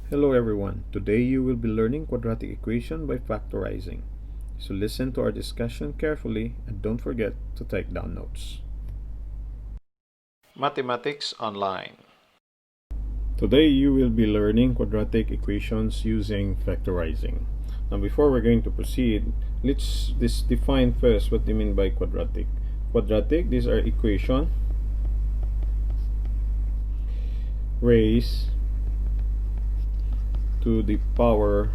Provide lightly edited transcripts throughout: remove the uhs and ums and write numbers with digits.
Hello everyone. Today you will be learning quadratic equation by factorizing. So listen to our discussion carefully and don't forget to take down notes. Mathematics Online. Today you will be learning quadratic equations using factorizing. Now before we're going to proceed, let's define first what we mean by quadratic. Quadratic, these are equation raised to the power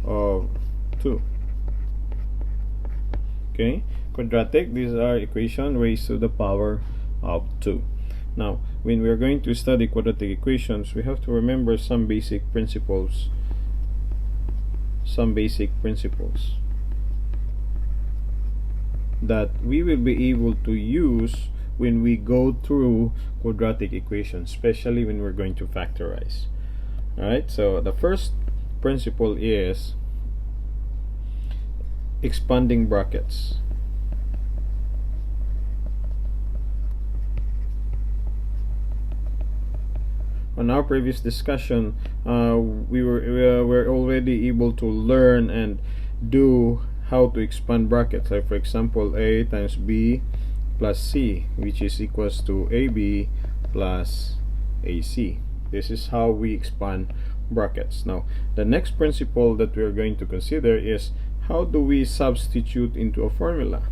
of 2. Okay, quadratic, these are equation raised to the power of 2. Now when we are going to study quadratic equations, we have to remember some basic principles that we will be able to use when we go through quadratic equations, especially when we're going to factorize. Alright, so the first principle is expanding brackets. On our previous discussion, we were already able to learn and do how to expand brackets. Like for example, a times b plus c, which is equals to ab plus ac. This is how we expand brackets. Now the next principle that we are going to consider is how do we substitute into a formula.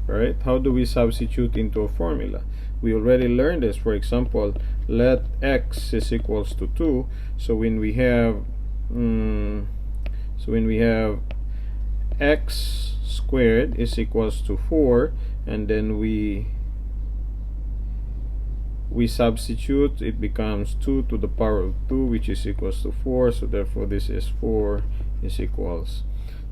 Right? How do we substitute into a formula? We already learned this. For example, let x is equals to 2. So when we have x squared is equals to 4, and then we substitute, it becomes 2 to the power of 2, which is equals to 4. So therefore this is 4 is equals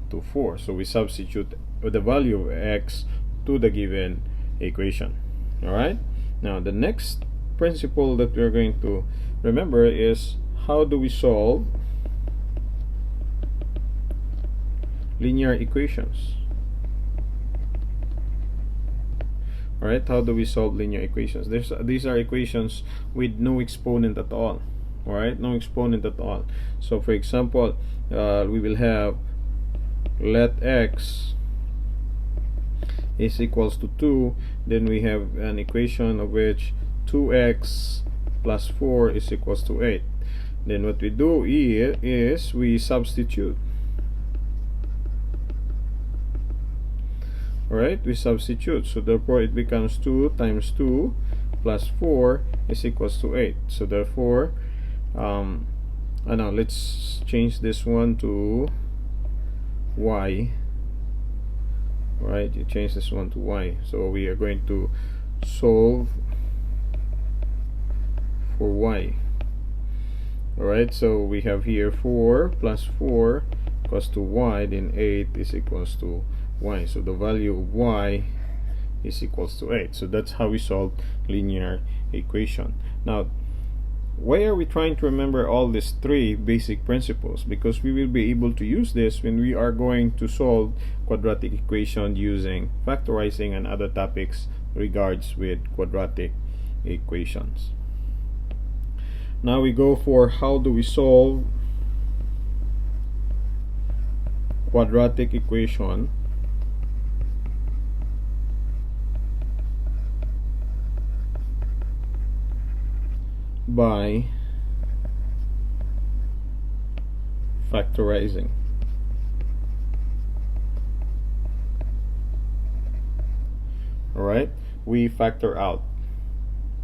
to 4. So we substitute the value of x to the given equation. Alright, now the next principle that we are going to remember is how do we solve linear equations. Alright, how do we solve linear equations? These are equations with no exponent at all. Alright, no exponent at all. So for example, we will have let x is equals to 2, then we have an equation of which 2x plus 4 is equals to 8. Then what we do here is we substitute. Alright, we substitute. So therefore it becomes 2 times 2 plus 4 is equals to 8. So therefore, now let's change this one to y. Right, you change this one to y. So we are going to solve for y. Alright, so we have here 4 plus 4 equals to y, then 8 is equals to y. So the value of y is equals to 8. So that's how we solve linear equation. Now, why are we trying to remember all these three basic principles? Because we will be able to use this when we are going to solve quadratic equation using factorizing and other topics regards with quadratic equations. Now we go for how do we solve quadratic equation by factorizing. Alright, we factor out.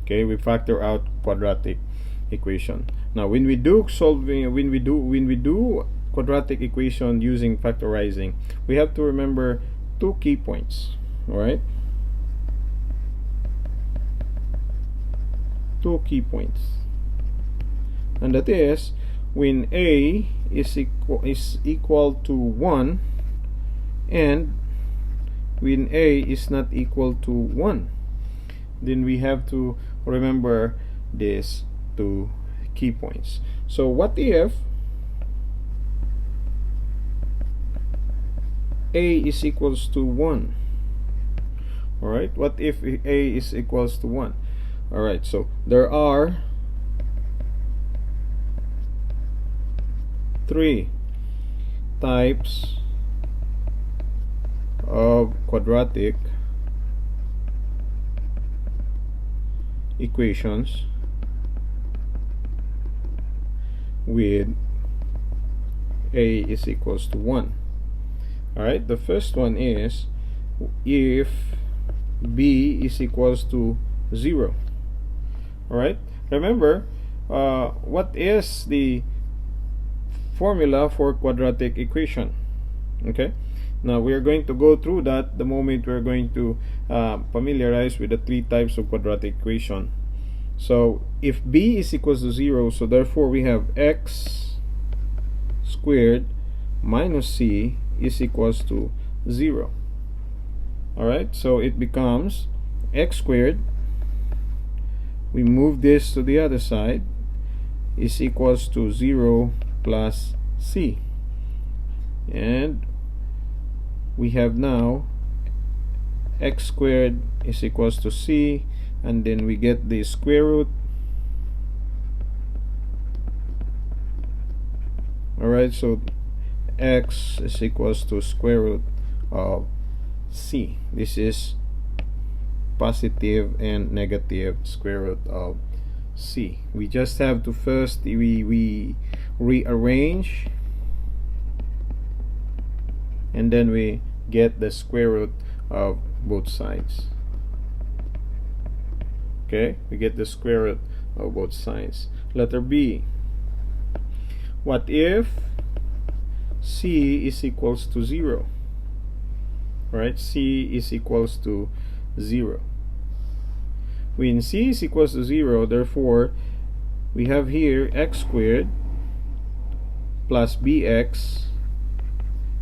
Okay, we factor out quadratic equation. Now when we do quadratic equation using factorizing, we have to remember two key points. Alright, two key points, and that is when a is equal to 1 and when a is not equal to 1. Then we have to remember these two key points. So what if a is equals to 1 All right, what if a is equals to 1? All right, so there are 3 types of quadratic equations with a is equals to 1. All right, the first one is if b is equals to 0. All right, remember what is the formula for quadratic equation? Okay, now we are going to go through that the moment we're going to familiarize with the 3 types of quadratic equation. So if b is equals to 0, so therefore we have x squared minus c is equals to 0. Alright, so it becomes x squared, we move this to the other side, is equals to 0 plus c. And we have now x squared is equals to c, and then we get the square root. Alright, so x is equals to square root of c. This is positive and negative square root of c. We just have to first we rearrange, and then we get the square root of both sides. Okay, we get the square root of both sides. Letter B. What if c is equals to 0? Right, c is equals to 0. When c is equals to 0, therefore we have here x squared plus bx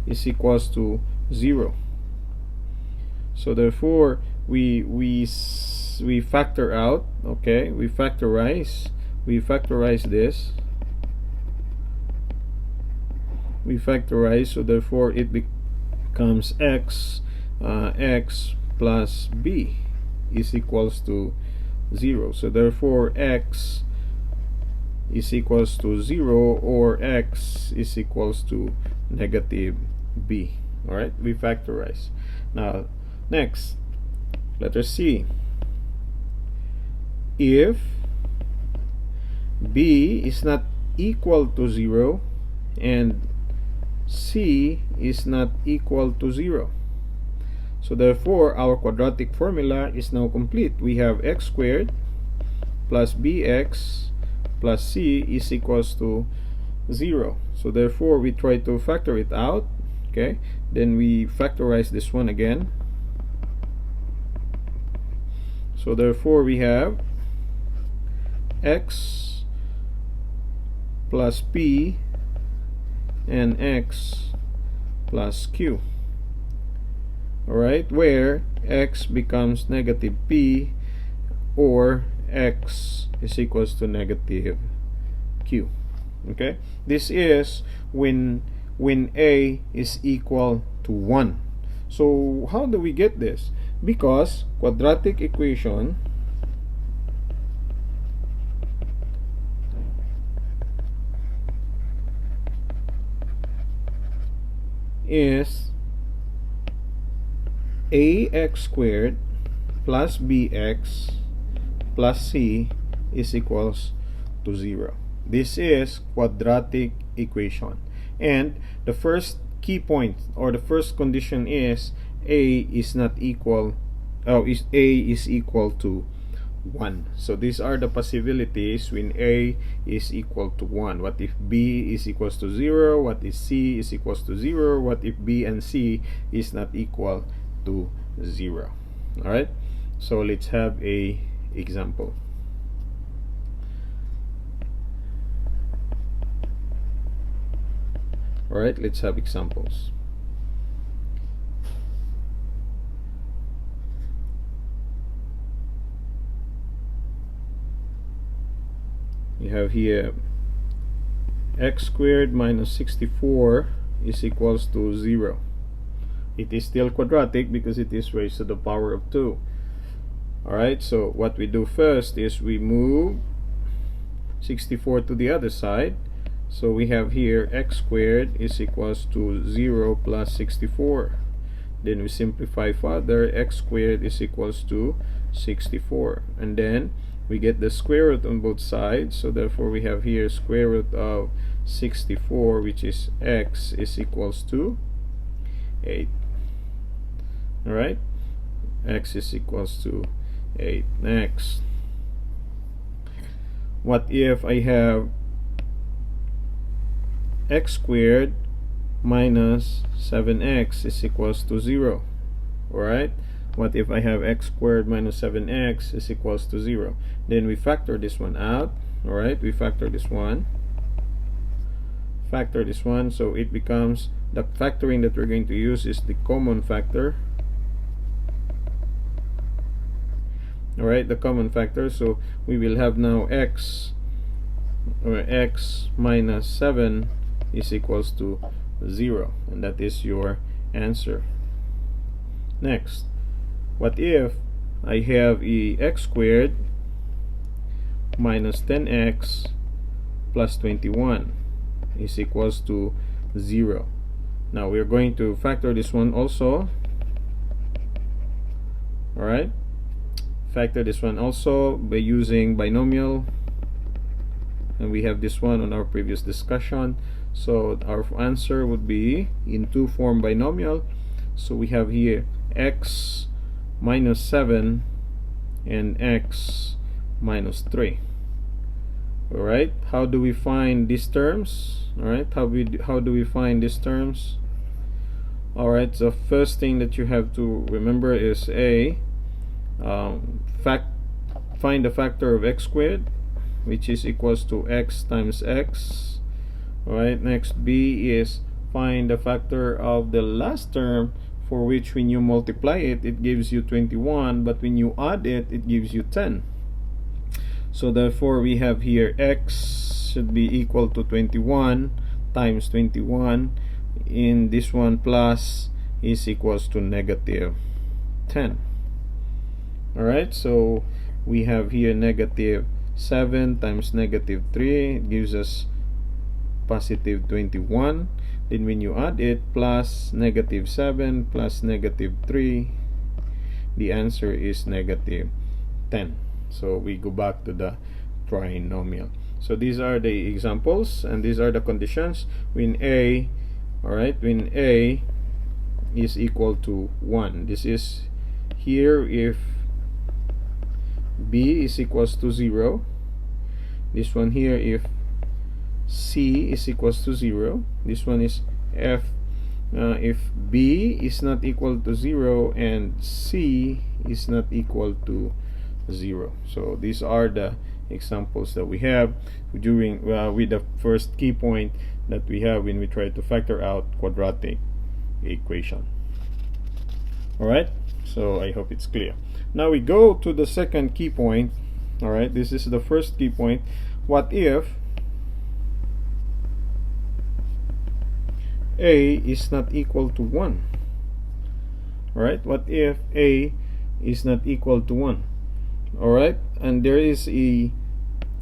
is equals to 0. So therefore we factor out. Okay, we factorize this. We factorize, so therefore it becomes x plus b is equals to 0. So therefore x is equals to 0, or x is equals to negative b. Alright, we factorize. Now next, letter C. If b is not equal to 0 and c is not equal to 0, so therefore our quadratic formula is now complete. We have x squared plus bx plus c is equals to 0. So therefore we try to factor it out. Okay, then we factorize this one again. So therefore we have x plus p and x plus q. Alright, where x becomes negative p, or x is equals to negative q. Okay, this is when a is equal to 1. So how do we get this? Because quadratic equation is ax squared plus bx plus c is equals to 0. This is quadratic equation, and the first key point or the first condition is a is not equal, a is equal to 1. So these are the possibilities when a is equal to 1. What if b is equals to 0? What if c is equals to 0? What if b and c is not equal to 0? Alright, so let's have a example. Alright, let's have examples. You have here x squared minus 64 is equals to 0. it is still quadratic because it is raised to the power of 2. Alright, so what we do first is we move 64 to the other side. So we have here x squared is equals to 0 plus 64. Then we simplify further, x squared is equals to 64. And then we get the square root on both sides. So therefore we have here square root of 64, which is x is equals to 8. Alright, x is equals to 8. Next, what if I have x squared minus 7x is equals to 0? Alright, what if I have x squared minus 7x is equals to 0? Then we factor this one out. Alright, we factor this one, so it becomes, the factoring that we're going to use is the common factor. Alright, the common factor. So we will have now x, or x minus 7 is equals to 0, and that is your answer. Next, what if I have x squared minus 10x plus 21 is equals to 0? Now we're going to factor this one also. Alright, factor this one also by using binomial, and we have this one on our previous discussion. So our answer would be in 2-form binomial. So we have here x minus 7 and x minus 3. Alright, how do we find these terms? Alright, how do we find these terms? Alright, the first thing that you have to remember is find the factor of x squared, which is equals to x times x. Alright, next, B is find the factor of the last term, for which when you multiply it, it gives you 21, but when you add it, it gives you 10. So therefore we have here x should be equal to 21 times 21, in this one plus is equals to negative 10. Alright, so we have here negative 7 times negative 3, it gives us positive 21. Then when you add it, plus negative 7 plus negative 3, the answer is negative 10. So we go back to the trinomial. So these are the examples, and these are the conditions when a, alright, when a is equal to 1. This is here if b is equals to 0. This one here if c is equals to 0. This one is f if b is not equal to 0 and c is not equal to 0. So these are the examples that we have during with the first key point that we have when we try to factor out quadratic equation. Alright, so I hope it's clear. Now we go to the second key point. Alright, this is the first key point. What if a is not equal to 1? Alright, what if a is not equal to 1? Alright, and there is a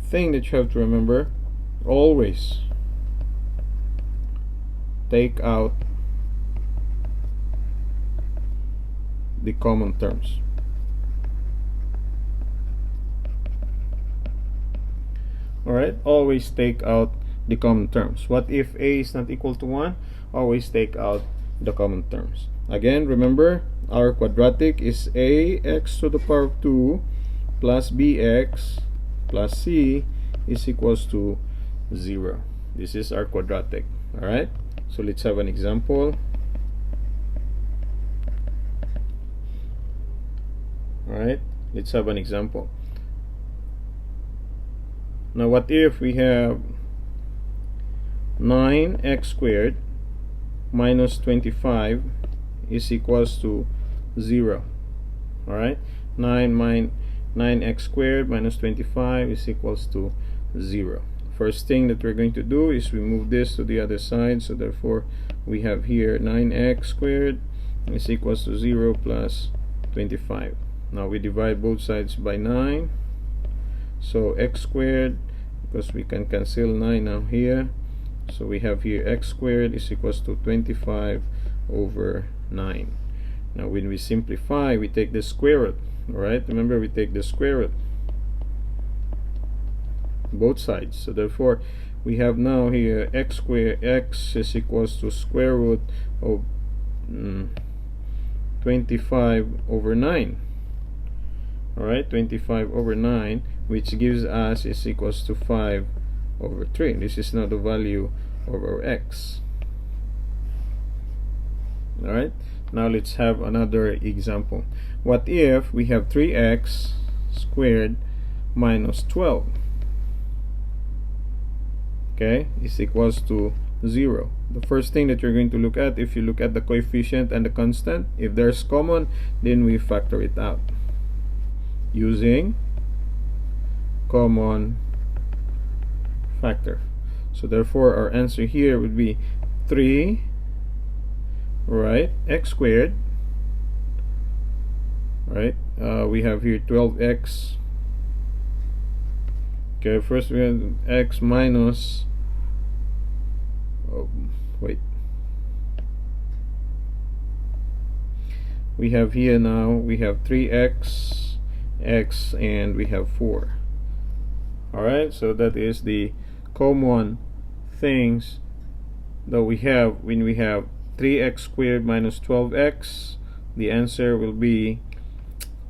thing that you have to remember: always take out the common terms. Alright, always take out the common terms. What if a is not equal to 1? Always take out the common terms. Again, remember, our quadratic is ax to the power of 2 plus bx plus c is equals to 0. This is our quadratic. Alright, so let's have an example. Alright, let's have an example. Now what if we have 9x squared minus 25 is equals to 0? Alright, 9x squared minus 25 is equals to 0. First thing that we're going to do is we move this to the other side. So therefore we have here 9x squared is equals to 0 plus 25. Now we divide both sides by 9, so x squared, because we can cancel 9 now here, so we have here x squared is equals to 25 over 9. Now when we simplify, we take the square root. Alright, remember, we take the square root both sides, so therefore we have now here x squared, x is equals to square root of 25 over 9. Alright, 25 over 9, which gives us is equals to 5 over 3. This is now the value of our x. Alright, now let's have another example. What if we have 3x squared minus 12, okay, is equals to 0. The first thing that you're going to look at, if you look at the coefficient and the constant, if there's common, then we factor it out using common factor. So therefore our answer here would be 3, right, x squared, right, we have here 12x. Okay, first we have x minus, we have here now, we have 3x, x, and we have 4. Alright, so that is the common things that we have when we have 3x squared minus 12x. The answer will be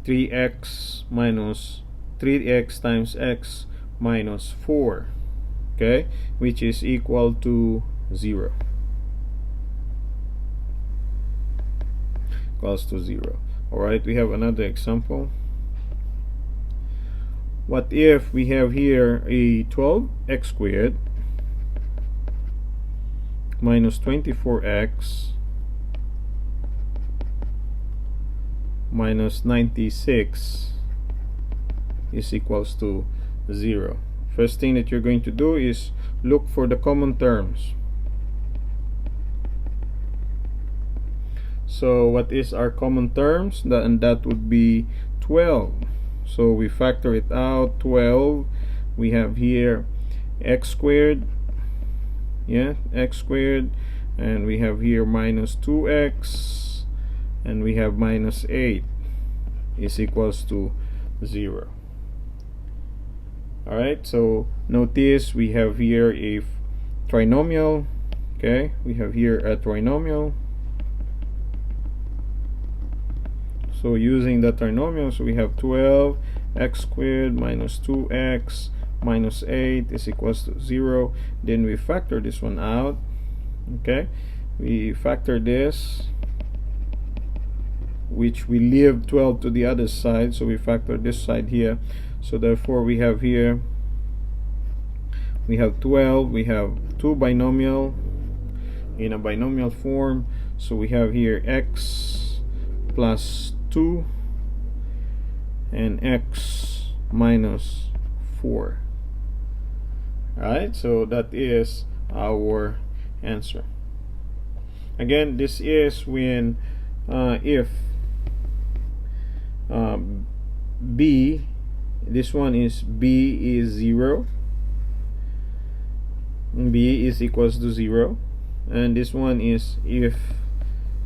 3x minus 3x times x minus 4, okay, which is equal to 0. Equals to 0. Alright, we have another example. What if we have here a 12x squared minus 24x minus 96 is equals to 0. First thing that you're going to do is look for the common terms. So what is our common terms? And that would be 12. So we factor it out. 12, we have here x squared, yeah, x squared, and we have here minus 2x, and we have minus 8 is equals to 0. Alright, so notice we have here a trinomial. Okay, we have here a trinomial. So using the trinomial, so we have 12 x squared minus 2x minus 8 is equals to 0. Then we factor this one out. Okay, we factor this, which we leave 12 to the other side, so we factor this side here. So therefore we have here, we have 12, we have two binomial in a binomial form, so we have here x plus 2 and x minus 4. Alright, so that is our answer. Again, this is when if b, this one is b is 0, b is equals to 0, and this one is if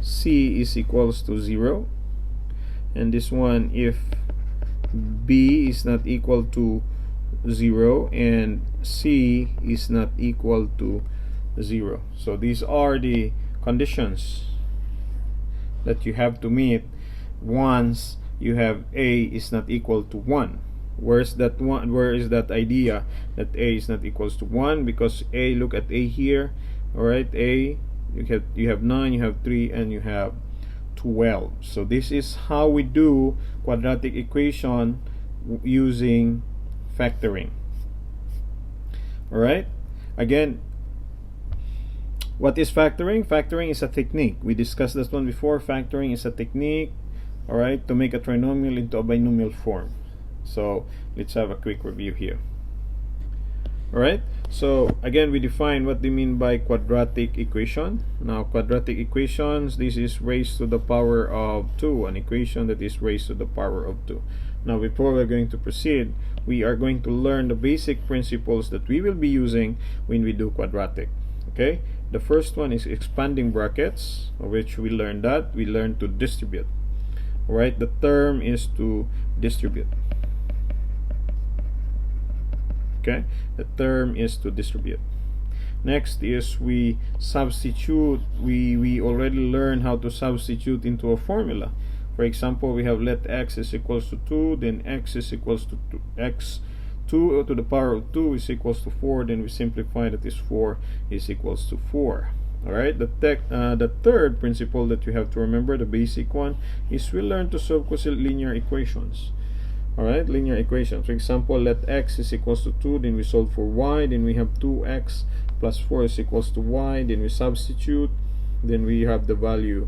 c is equals to 0, and this one if b is not equal to 0 and c is not equal to 0. So these are the conditions that you have to meet once you have a is not equal to 1. Where is that one? Where is that idea that a is not equals to 1? Because a, look at a here. All right, a, you have 9, you have 3, and you have 12. So this is how we do quadratic equation using factoring. All right, again, what is factoring? Factoring is a technique. We discussed this one before. Factoring is a technique, all right, to make a trinomial into a binomial form. So let's have a quick review here. Alright, so again, we define what we mean by quadratic equation. Now, quadratic equations, this is raised to the power of 2, an equation that is raised to the power of 2. Now, before we're going to proceed, we are going to learn the basic principles that we will be using when we do quadratic. Okay, the first one is expanding brackets, of which we learned that. We learned to distribute. Alright, the term is to distribute. Okay, the term is to distribute. Next is we substitute. We already learned how to substitute into a formula. For example, we have let x is equals to 2, then x is equals to 2, x 2 to the power of 2 is equals to 4, then we simplify that is 4 is equals to 4. Alright, the third principle that you have to remember, the basic one, is we learn to solve linear equations. Alright, linear equations. For example, let x is equals to 2, then we solve for y, then we have 2x plus 4 is equals to y, then we substitute, then we have the value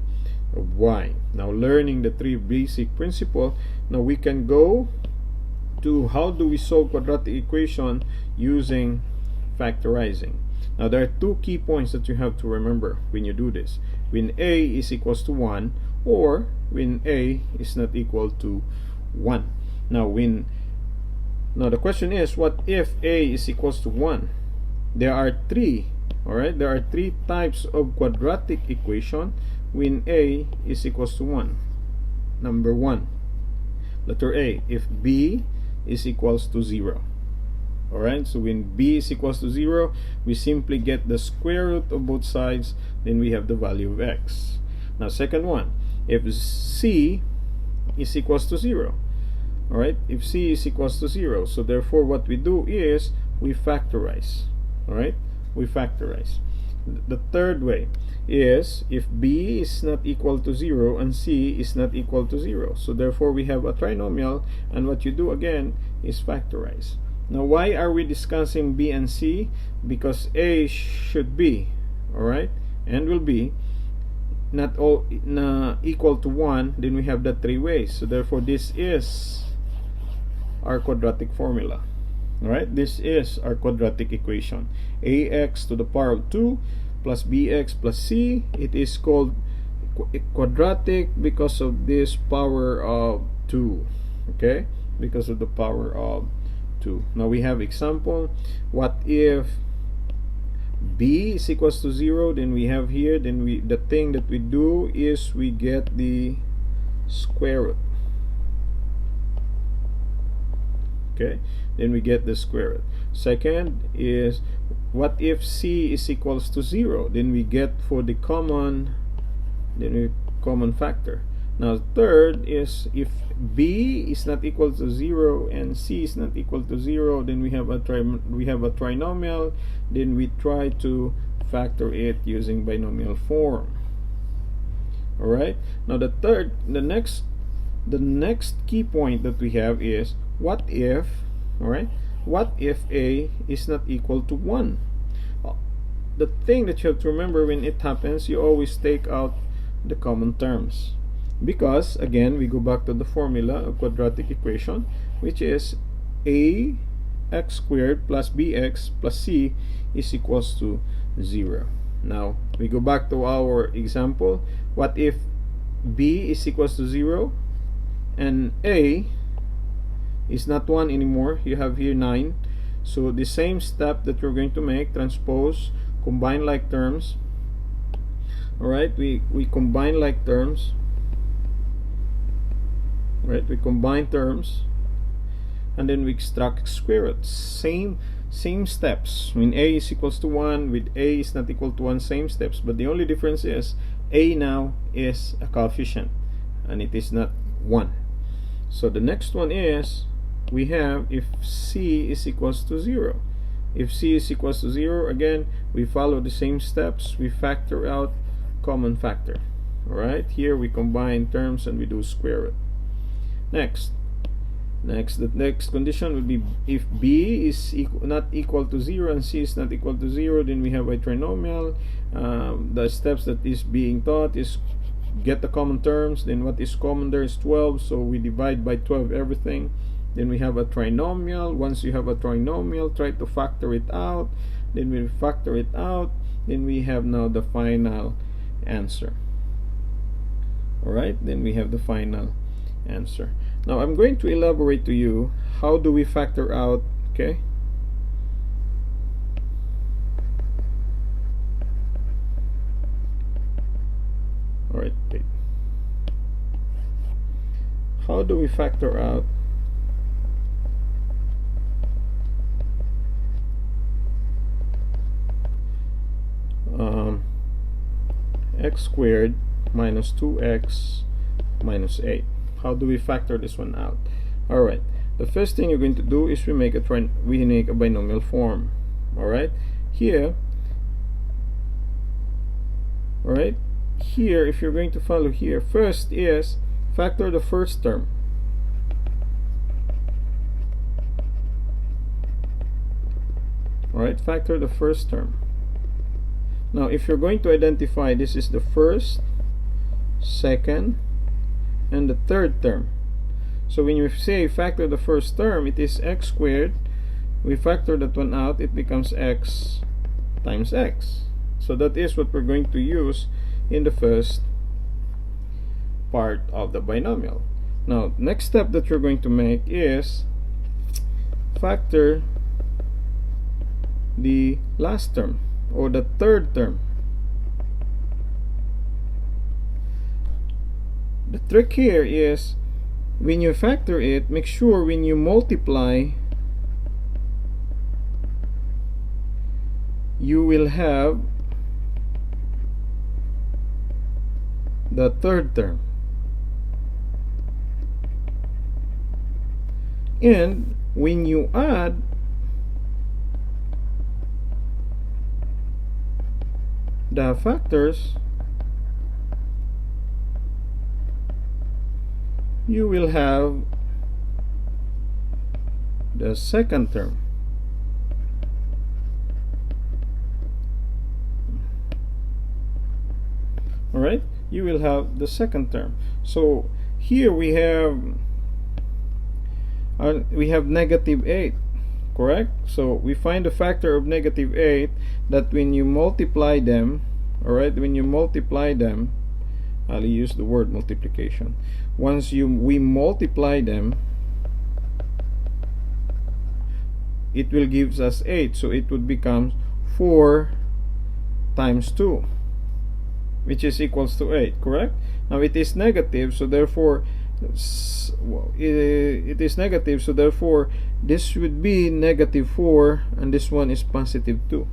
of y. Now, learning the three basic principles, now we can go to how do we solve quadratic equation using factorizing. Now, there are two key points that you have to remember when you do this. When a is equals to 1, or when a is not equal to 1. Now the question is, what if a is equals to 1? There are three. Alright, there are three types of quadratic equation when a is equals to 1. Number 1, letter A, if b is equals to 0. Alright, so when b is equals to 0, we simply get the square root of both sides, then we have the value of x. Now, second one, if c is equals to 0. Alright, if c is equals to 0, so therefore what we do is we factorize. Alright, we factorize. The third way is if b is not equal to 0 and c is not equal to 0, so therefore we have a trinomial, and what you do again is factorize. Now, why are we discussing b and c? Because a should be, alright, and will be not all equal to 1, then we have the three ways. So therefore this is our quadratic formula. Alright, this is our quadratic equation. Ax to the power of 2 plus bx plus c. It is called quadratic because of this power of 2. Okay, because of the power of 2. Now we have example. What if b is equals to 0? Then we have here, then the thing that we do is we get the square root. Okay, then we get the square root. Second is, what if c is equals to 0? Then we get for the common factor. Now, third is if b is not equal to 0 and c is not equal to 0, then we have a trinomial. Then we try to factor it using binomial form. All right. Now, the next key point that we have is, what if, all right, what if a is not equal to 1? The thing that you have to remember when it happens, you always take out the common terms, because again we go back to the formula of quadratic equation, which is a x squared plus bx plus c is equals to 0. Now we go back to our example. What if b is equals to 0 and a is not 1 anymore? You have here 9. So the same step that we're going to make, transpose, combine like terms. Alright, we combine like terms. Right, we combine terms, and then we extract square root. Same steps. When a is equals to 1, with a is not equal to 1, same steps, but the only difference is a now is a coefficient and it is not 1. So the next one is, we have if c is equals to 0. If c is equals to 0, again we follow the same steps. We factor out common factor. Alright, here we combine terms and we do square root. Next, the next condition would be if b is not equal to 0 and c is not equal to 0, then we have a trinomial. The steps that is being taught is get the common terms. Then what is common there is 12, so we divide by 12 everything. Then we have a trinomial. Once you have a trinomial, try to factor it out. Then we factor it out. Then we have now the final answer. Alright, then we have the final answer. Now I'm going to elaborate to you how do we factor out, okay? Alright, wait. How do we factor out x squared minus 2x minus 8? How do we factor this one out? Alright, the first thing you're going to do is we make a binomial form. Alright, here, alright, here, if you're going to follow here, first is factor the first term. Alright, factor the first term. Now if you're going to identify, this is the first, second, and the third term. So when you say factor the first term, it is x squared. We factor that one out, it becomes x times x. So that is what we're going to use in the first part of the binomial. Now next step that you're going to make is factor the last term, or the third term. The trick here is when you factor it, make sure when you multiply, you will have the third term. And when you add, the factors, you will have the second term. Alright, you will have the second term. So here we have negative 8, correct? So we find the factor of negative 8 that when you multiply them, alright, when you multiply them, I'll use the word multiplication. Once we multiply them, it will give us 8. So it would become 4 times 2, which is equals to 8, correct? Now it is negative, so therefore it is negative, so therefore this would be negative 4 and this one is positive 2.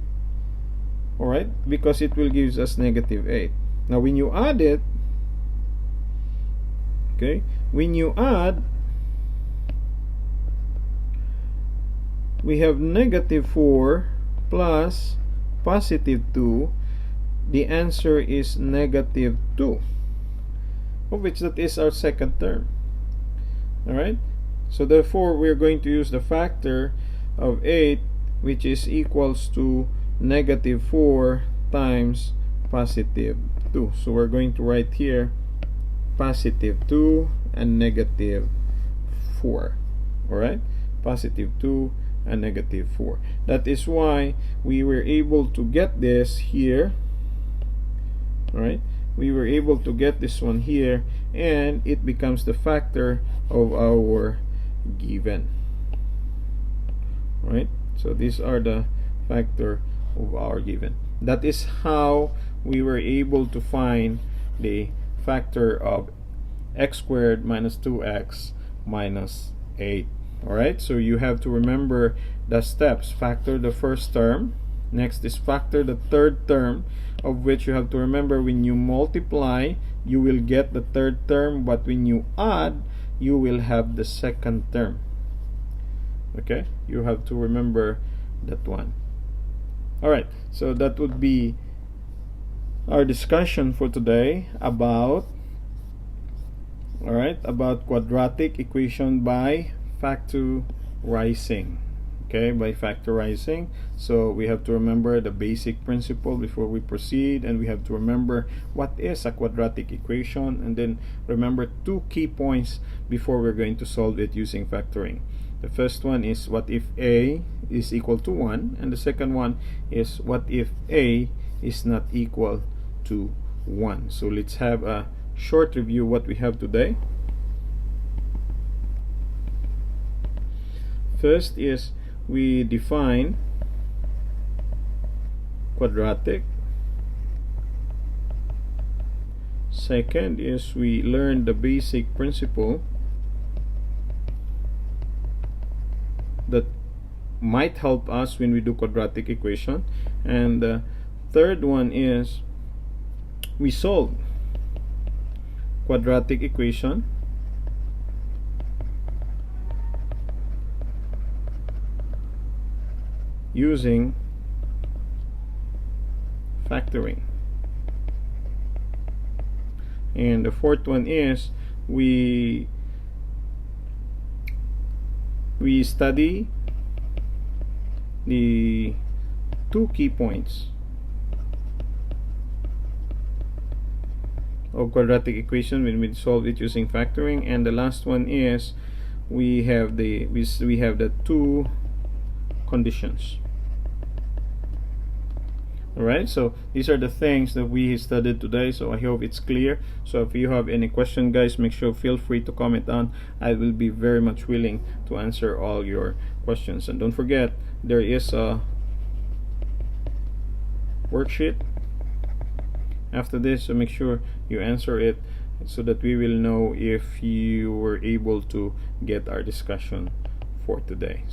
Alright, because it will give us negative 8. Now when you add it, okay, when you add, we have negative 4 plus positive 2. The answer is negative 2, of which that is our second term. Alright, so therefore we're going to use the factor of 8, which is equals to negative 4 times positive 2. So we're going to write here positive 2 and negative 4. Alright, positive 2 and negative 4. That is why we were able to get this here. Alright, we were able to get this one here, and it becomes the factor of our given. Right, so these are the factor of our given. That is how we were able to find the factor of x squared minus 2x minus 8. Alright, so you have to remember the steps. Factor the first term. Next is factor the third term, of which you have to remember when you multiply, you will get the third term, but when you add, you will have the second term. Okay, you have to remember that one. Alright, so that would be our discussion for today about quadratic equation by factorizing. okay, by factorizing. So we have to remember the basic principle before we proceed, and we have to remember what is a quadratic equation, and then remember two key points before we're going to solve it using factoring. The first one is what if a is equal to 1, and the second one is what if a is not equal to 1. So let's have a short review what we have today. First is we define quadratic. Second is we learn the basic principle that might help us when we do quadratic equation. And the third one is we solve quadratic equation using factoring. And the fourth one is we study the two key points of quadratic equation when we solve it using factoring. And the last one is we have the two conditions. Alright, so these are the things that we studied today, so I hope it's clear. So if you have any question, guys, make sure feel free to comment on. I will be very much willing to answer all your questions. And don't forget, there is a worksheet after this, so make sure you answer it so that we will know if you were able to get our discussion for today.